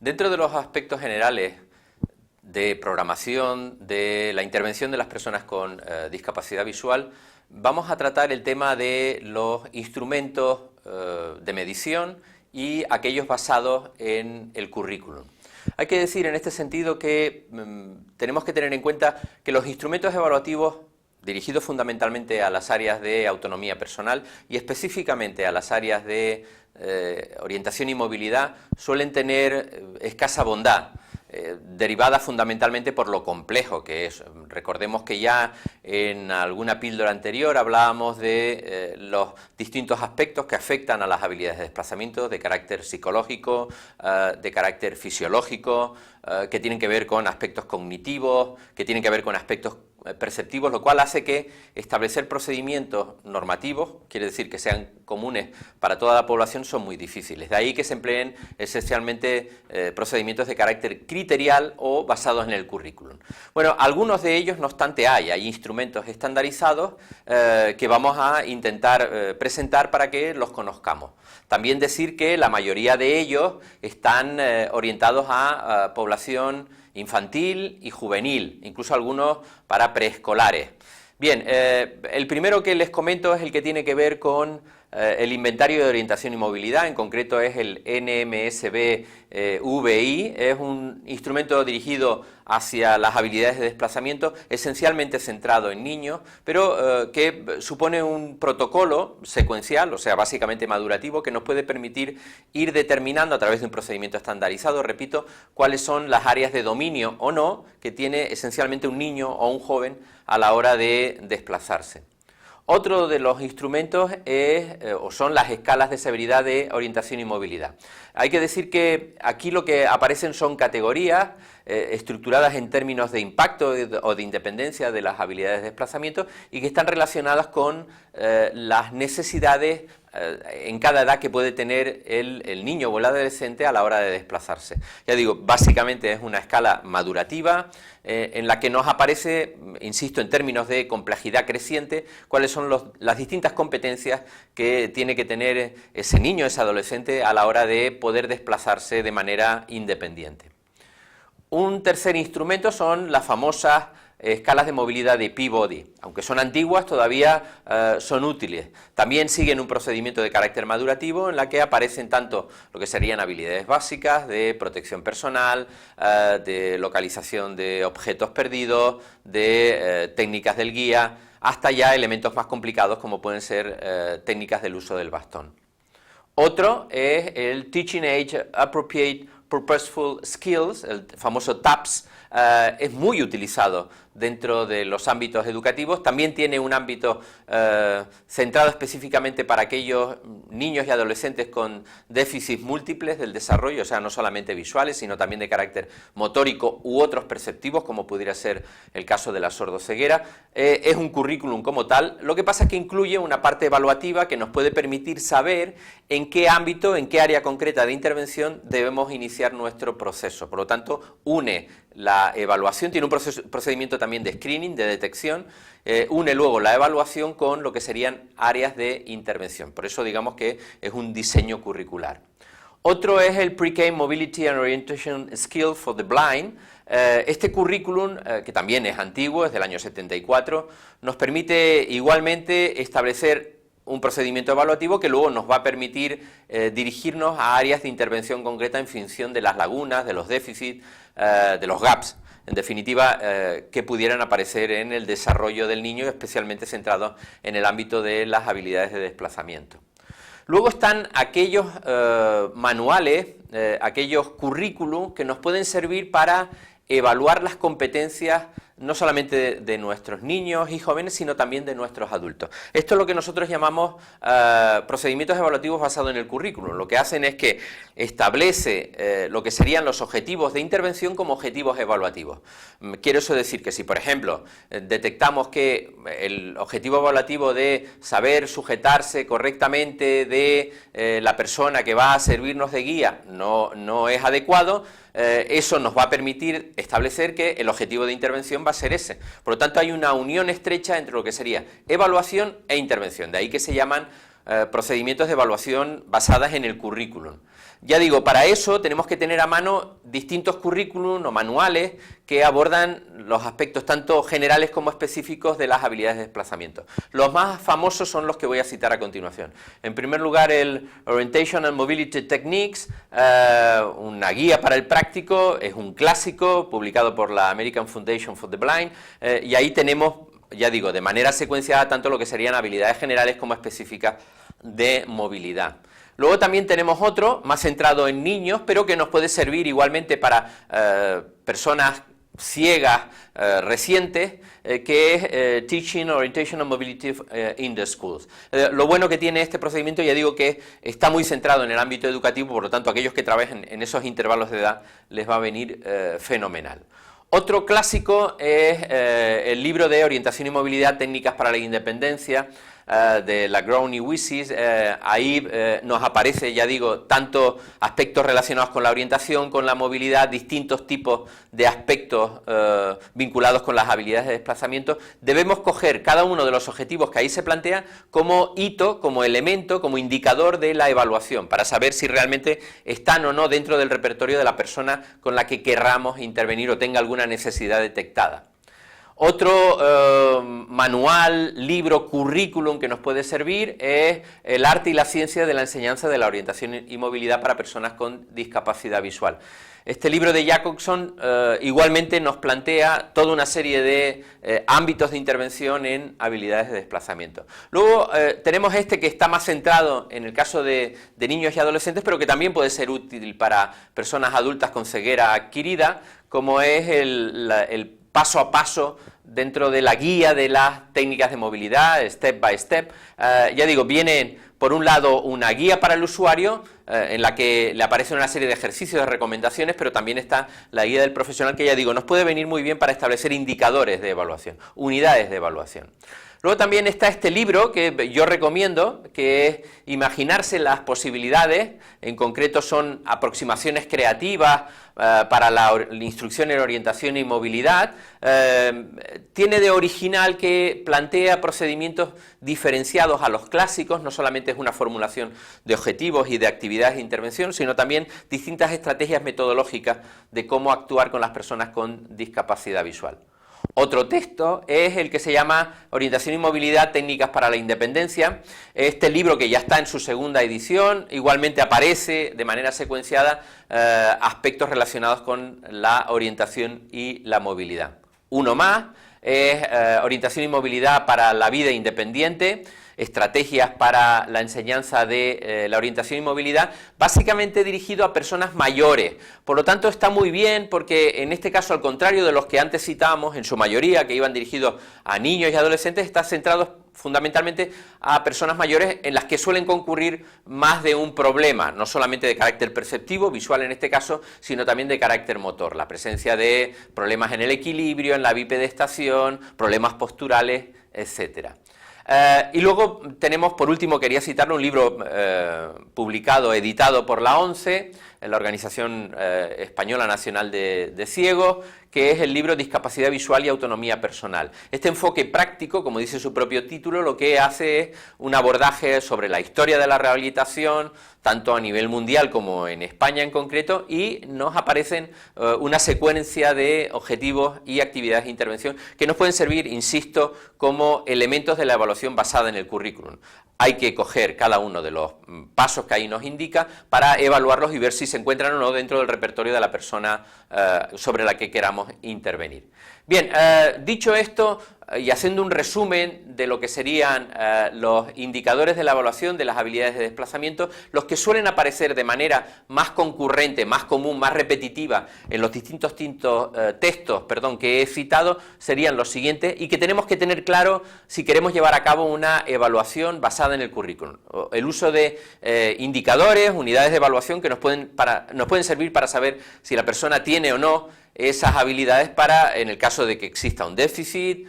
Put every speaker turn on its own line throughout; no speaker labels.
Dentro de los aspectos generales de programación, de la intervención de las personas con discapacidad visual, vamos a tratar el tema de los instrumentos de medición y aquellos basados en el currículum. Hay que decir en este sentido que tenemos que tener en cuenta que los instrumentos evaluativos dirigidos fundamentalmente a las áreas de autonomía personal y específicamente a las áreas de orientación y movilidad suelen tener escasa bondad, derivada fundamentalmente por lo complejo que es. Recordemos que ya en alguna píldora anterior hablábamos de los distintos aspectos que afectan a las habilidades de desplazamiento de carácter psicológico, de carácter fisiológico, que tienen que ver con aspectos cognitivos, que tienen que ver con aspectos perceptivos, lo cual hace que establecer procedimientos normativos, quiere decir que sean comunes para toda la población, son muy difíciles. De ahí que se empleen esencialmente procedimientos de carácter criterial o basados en el currículum. Bueno, algunos de ellos, no obstante, hay instrumentos estandarizados que vamos a intentar presentar para que los conozcamos. También decir que la mayoría de ellos están orientados a población infantil y juvenil, incluso algunos para preescolares. Bien, el primero que les comento es el que tiene que ver con el inventario de orientación y movilidad, en concreto es el NMSB-VI, es un instrumento dirigido hacia las habilidades de desplazamiento, esencialmente centrado en niños, pero que supone un protocolo secuencial, o sea, básicamente madurativo, que nos puede permitir ir determinando a través de un procedimiento estandarizado, repito, cuáles son las áreas de dominio o no que tiene esencialmente un niño o un joven a la hora de desplazarse. Otro de los instrumentos son las escalas de severidad de orientación y movilidad. Hay que decir que aquí lo que aparecen son categorías estructuradas en términos de impacto o de independencia de las habilidades de desplazamiento y que están relacionadas con las necesidades en cada edad que puede tener el niño o el adolescente a la hora de desplazarse. Ya digo, básicamente es una escala madurativa en la que nos aparece, insisto, en términos de complejidad creciente, cuáles son las distintas competencias que tiene que tener ese niño, ese adolescente, a la hora de poder desplazarse de manera independiente. Un tercer instrumento son las famosas escalas de movilidad de Peabody. Aunque son antiguas, todavía son útiles. También siguen un procedimiento de carácter madurativo en la que aparecen tanto lo que serían habilidades básicas de protección personal, de localización de objetos perdidos, de técnicas del guía, hasta ya elementos más complicados como pueden ser técnicas del uso del bastón. Otro es el Teaching Age Appropriate Purposeful Skills, el famoso TAPS, es muy utilizado dentro de los ámbitos educativos, también tiene un ámbito centrado específicamente para aquellos niños y adolescentes con déficits múltiples del desarrollo, o sea, no solamente visuales, sino también de carácter motórico u otros perceptivos, como pudiera ser el caso de la sordoceguera. Es un currículum como tal, lo que pasa es que incluye una parte evaluativa que nos puede permitir saber en qué ámbito, en qué área concreta de intervención debemos iniciar nuestro proceso. Por lo tanto, une la evaluación, tiene un procedimiento también de screening, de detección, une luego la evaluación con lo que serían áreas de intervención. Por eso digamos que es un diseño curricular. Otro es el Pre-K Mobility and Orientation Skill for the Blind. Este currículum, que también es antiguo, es del año 74, nos permite igualmente establecer un procedimiento evaluativo que luego nos va a permitir dirigirnos a áreas de intervención concreta en función de las lagunas, de los déficits, de los gaps, en definitiva, que pudieran aparecer en el desarrollo del niño, especialmente centrados en el ámbito de las habilidades de desplazamiento. Luego están aquellos manuales, aquellos currículum que nos pueden servir para evaluar las competencias no solamente de nuestros niños y jóvenes, sino también de nuestros adultos. Esto es lo que nosotros llamamos procedimientos evaluativos basados en el currículum. Lo que hacen es que establece lo que serían los objetivos de intervención como objetivos evaluativos. Quiero eso decir que si, por ejemplo, detectamos que el objetivo evaluativo de saber sujetarse correctamente de la persona que va a servirnos de guía no es adecuado, eso nos va a permitir establecer que el objetivo de intervención va a ser ese. Por lo tanto, hay una unión estrecha entre lo que sería evaluación e intervención. De ahí que se llaman procedimientos de evaluación basadas en el currículum. Ya digo, para eso tenemos que tener a mano distintos currículum o manuales que abordan los aspectos tanto generales como específicos de las habilidades de desplazamiento. Los más famosos son los que voy a citar a continuación. En primer lugar, el Orientation and Mobility Techniques, una guía para el práctico, es un clásico publicado por la American Foundation for the Blind, y ahí tenemos, ya digo, de manera secuenciada tanto lo que serían habilidades generales como específicas de movilidad. Luego también tenemos otro, más centrado en niños, pero que nos puede servir igualmente para personas ciegas recientes, que es Teaching, Orientation and Mobility in the Schools. Lo bueno que tiene este procedimiento, ya digo, que está muy centrado en el ámbito educativo, por lo tanto, aquellos que trabajen en esos intervalos de edad les va a venir fenomenal. Otro clásico es el libro de Orientación y Movilidad, Técnicas para la Independencia, de Lagrone y Wysis. Ahí nos aparece, ya digo, tanto aspectos relacionados con la orientación, con la movilidad, distintos tipos de aspectos vinculados con las habilidades de desplazamiento. Debemos coger cada uno de los objetivos que ahí se plantean como hito, como elemento, como indicador de la evaluación, para saber si realmente están o no dentro del repertorio de la persona con la que querramos intervenir o tenga alguna necesidad detectada. Otro manual, libro, currículum que nos puede servir es El arte y la ciencia de la enseñanza de la orientación y movilidad para personas con discapacidad visual. Este libro de Jacobson igualmente nos plantea toda una serie de ámbitos de intervención en habilidades de desplazamiento. Luego tenemos este que está más centrado en el caso de niños y adolescentes, pero que también puede ser útil para personas adultas con ceguera adquirida, como es el paso a paso dentro de la guía de las técnicas de movilidad, step by step. Ya digo, viene por un lado una guía para el usuario, en la que le aparece una serie de ejercicios, de recomendaciones, pero también está la guía del profesional, que ya digo, nos puede venir muy bien para establecer indicadores de evaluación, unidades de evaluación. Luego también está este libro que yo recomiendo, que es Imaginarse las posibilidades, en concreto son aproximaciones creativas para la instrucción en orientación y movilidad. Tiene de original que plantea procedimientos diferenciados a los clásicos, no solamente es una formulación de objetivos y de actividades de intervención, sino también distintas estrategias metodológicas de cómo actuar con las personas con discapacidad visual. Otro texto es el que se llama Orientación y Movilidad, Técnicas para la Independencia. Este libro, que ya está en su segunda edición, igualmente aparece de manera secuenciada aspectos relacionados con la orientación y la movilidad. Uno más es Orientación y Movilidad para la Vida Independiente, estrategias para la enseñanza de la orientación y movilidad, básicamente dirigido a personas mayores. Por lo tanto, está muy bien porque en este caso, al contrario de los que antes citábamos, en su mayoría, que iban dirigidos a niños y adolescentes, está centrado fundamentalmente a personas mayores en las que suelen concurrir más de un problema, no solamente de carácter perceptivo, visual en este caso, sino también de carácter motor, la presencia de problemas en el equilibrio, en la bipedestación, problemas posturales, etcétera. Y luego tenemos, por último, quería citarle un libro publicado, editado por la ONCE, la Organización Española Nacional de Ciegos, que es el libro Discapacidad Visual y Autonomía Personal. Este enfoque práctico, como dice su propio título, lo que hace es un abordaje sobre la historia de la rehabilitación, tanto a nivel mundial como en España en concreto, y nos aparecen una secuencia de objetivos y actividades de intervención que nos pueden servir, insisto, como elementos de la evaluación basada en el currículum. Hay que coger cada uno de los pasos que ahí nos indica para evaluarlos y ver si se encuentran o no dentro del repertorio de la persona sobre la que queramos intervenir. Bien, dicho esto y haciendo un resumen de lo que serían los indicadores de la evaluación de las habilidades de desplazamiento, los que suelen aparecer de manera más concurrente, más común, más repetitiva en los distintos textos que he citado, serían los siguientes y que tenemos que tener claro si queremos llevar a cabo una evaluación basada en el currículum. El uso de indicadores, unidades de evaluación que nos pueden servir para saber si la persona tiene o no esas habilidades para, en el caso de que exista un déficit,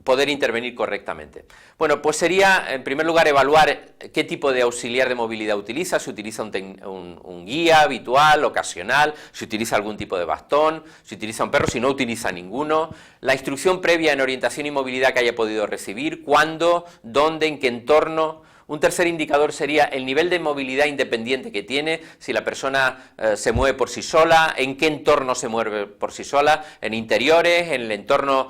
poder intervenir correctamente. Bueno, pues sería, en primer lugar, evaluar qué tipo de auxiliar de movilidad utiliza, si utiliza un guía habitual, ocasional, si utiliza algún tipo de bastón, si utiliza un perro, si no utiliza ninguno, la instrucción previa en orientación y movilidad que haya podido recibir, cuándo, dónde, en qué entorno Un tercer indicador sería el nivel de movilidad independiente que tiene, si la persona se mueve por sí sola, en qué entorno se mueve por sí sola, en interiores, en el entorno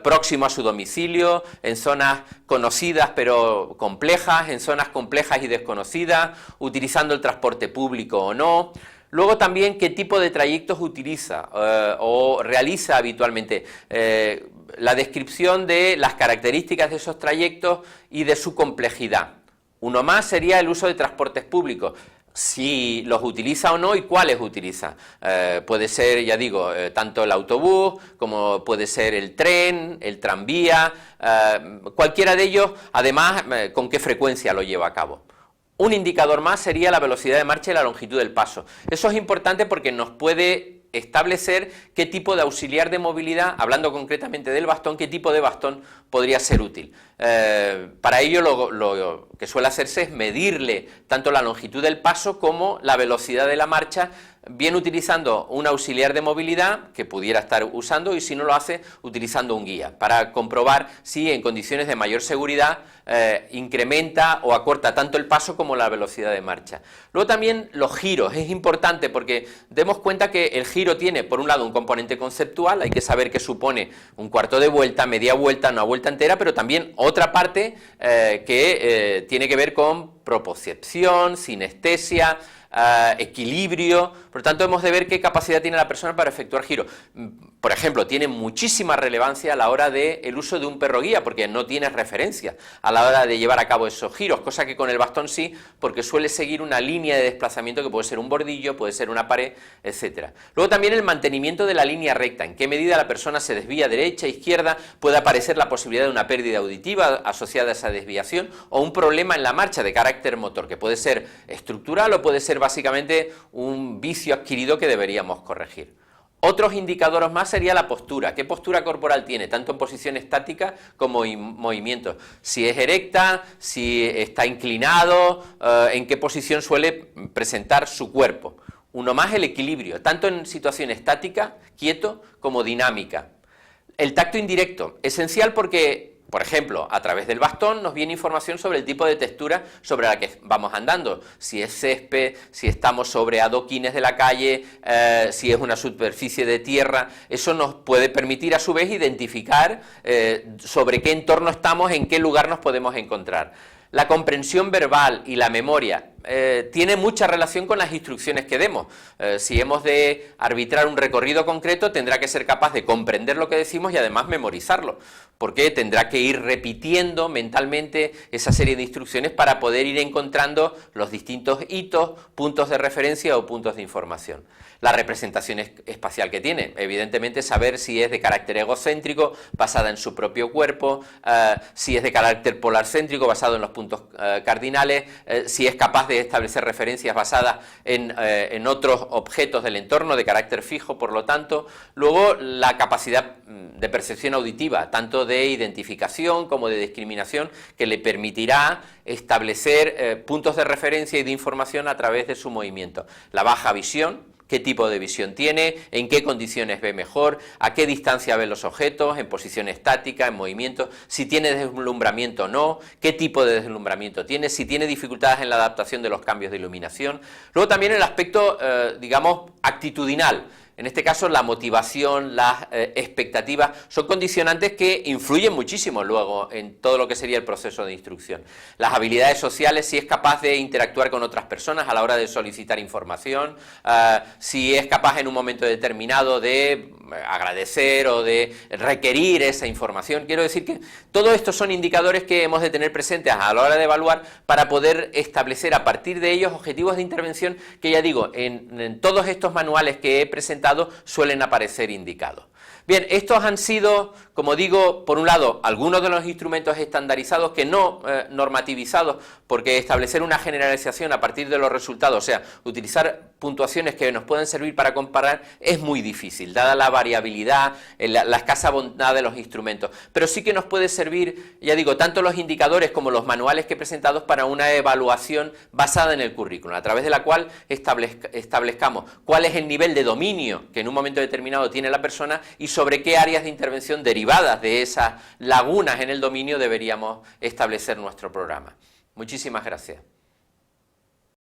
próximo a su domicilio, en zonas conocidas pero complejas, en zonas complejas y desconocidas, utilizando el transporte público o no. Luego también qué tipo de trayectos utiliza o realiza habitualmente, la descripción de las características de esos trayectos y de su complejidad. Uno más sería el uso de transportes públicos, si los utiliza o no y cuáles utiliza. Puede ser, ya digo, tanto el autobús como puede ser el tren, el tranvía, cualquiera de ellos, además, con qué frecuencia lo lleva a cabo. Un indicador más sería la velocidad de marcha y la longitud del paso. Eso es importante porque nos puede establecer qué tipo de auxiliar de movilidad, hablando concretamente del bastón, qué tipo de bastón podría ser útil. Para ello lo que suele hacerse es medirle tanto la longitud del paso como la velocidad de la marcha, bien utilizando un auxiliar de movilidad que pudiera estar usando y si no lo hace utilizando un guía, para comprobar si en condiciones de mayor seguridad incrementa o acorta tanto el paso como la velocidad de marcha. Luego también los giros, es importante porque demos cuenta que el giro tiene por un lado un componente conceptual, hay que saber que supone un cuarto de vuelta, media vuelta, una vuelta entera, pero también otra parte que tiene que ver con propiocepción, sinestesia, equilibrio. Por lo tanto, hemos de ver qué capacidad tiene la persona para efectuar giros. Por ejemplo, tiene muchísima relevancia a la hora del uso de un perro guía, porque no tiene referencia a la hora de llevar a cabo esos giros, cosa que con el bastón sí, porque suele seguir una línea de desplazamiento que puede ser un bordillo, puede ser una pared, etc. Luego también el mantenimiento de la línea recta, en qué medida la persona se desvía derecha, izquierda, puede aparecer la posibilidad de una pérdida auditiva asociada a esa desviación o un problema en la marcha de carácter motor, que puede ser estructural o puede ser básicamente un vicio adquirido que deberíamos corregir. Otros indicadores más sería la postura. ¿Qué postura corporal tiene? Tanto en posición estática como en movimiento. Si es erecta, si está inclinado, en qué posición suele presentar su cuerpo. Uno más, el equilibrio, tanto en situación estática, quieto, como dinámica. El tacto indirecto, esencial porque, por ejemplo, a través del bastón nos viene información sobre el tipo de textura sobre la que vamos andando, si es césped, si estamos sobre adoquines de la calle, si es una superficie de tierra. Eso nos puede permitir a su vez identificar sobre qué entorno estamos, en qué lugar nos podemos encontrar. La comprensión verbal y la memoria tiene mucha relación con las instrucciones que demos. Si hemos de arbitrar un recorrido concreto, tendrá que ser capaz de comprender lo que decimos y además memorizarlo, porque tendrá que ir repitiendo mentalmente esa serie de instrucciones para poder ir encontrando los distintos hitos, puntos de referencia o puntos de información. La representación espacial que tiene, evidentemente saber si es de carácter egocéntrico, basada en su propio cuerpo, si es de carácter polarcéntrico, basado en los puntos cardinales, si es capaz de establecer referencias basadas en otros objetos del entorno de carácter fijo, por lo tanto. Luego la capacidad de percepción auditiva, tanto de identificación como de discriminación, que le permitirá establecer puntos de referencia y de información a través de su movimiento. La baja visión, qué tipo de visión tiene, en qué condiciones ve mejor, a qué distancia ve los objetos, en posición estática, en movimiento, si tiene deslumbramiento o no, qué tipo de deslumbramiento tiene, si tiene dificultades en la adaptación de los cambios de iluminación. Luego también el aspecto, digamos, actitudinal. En este caso, la motivación, las expectativas, son condicionantes que influyen muchísimo luego en todo lo que sería el proceso de instrucción. Las habilidades sociales, si es capaz de interactuar con otras personas a la hora de solicitar información, si es capaz en un momento determinado de agradecer o de requerir esa información. Quiero decir que todo esto son indicadores que hemos de tener presentes a la hora de evaluar para poder establecer a partir de ellos objetivos de intervención que, ya digo, en todos estos manuales que he presentado suelen aparecer indicados. Bien, estos han sido, como digo, por un lado, algunos de los instrumentos estandarizados que no normativizados, porque establecer una generalización a partir de los resultados, o sea, utilizar puntuaciones que nos pueden servir para comparar, es muy difícil, dada la variabilidad, la escasa bondad de los instrumentos. Pero sí que nos puede servir, ya digo, tanto los indicadores como los manuales que he presentado para una evaluación basada en el currículum, a través de la cual establezcamos cuál es el nivel de dominio que en un momento determinado tiene la persona y sobre qué áreas de intervención derivadas de esas lagunas en el dominio deberíamos establecer nuestro programa. Muchísimas gracias.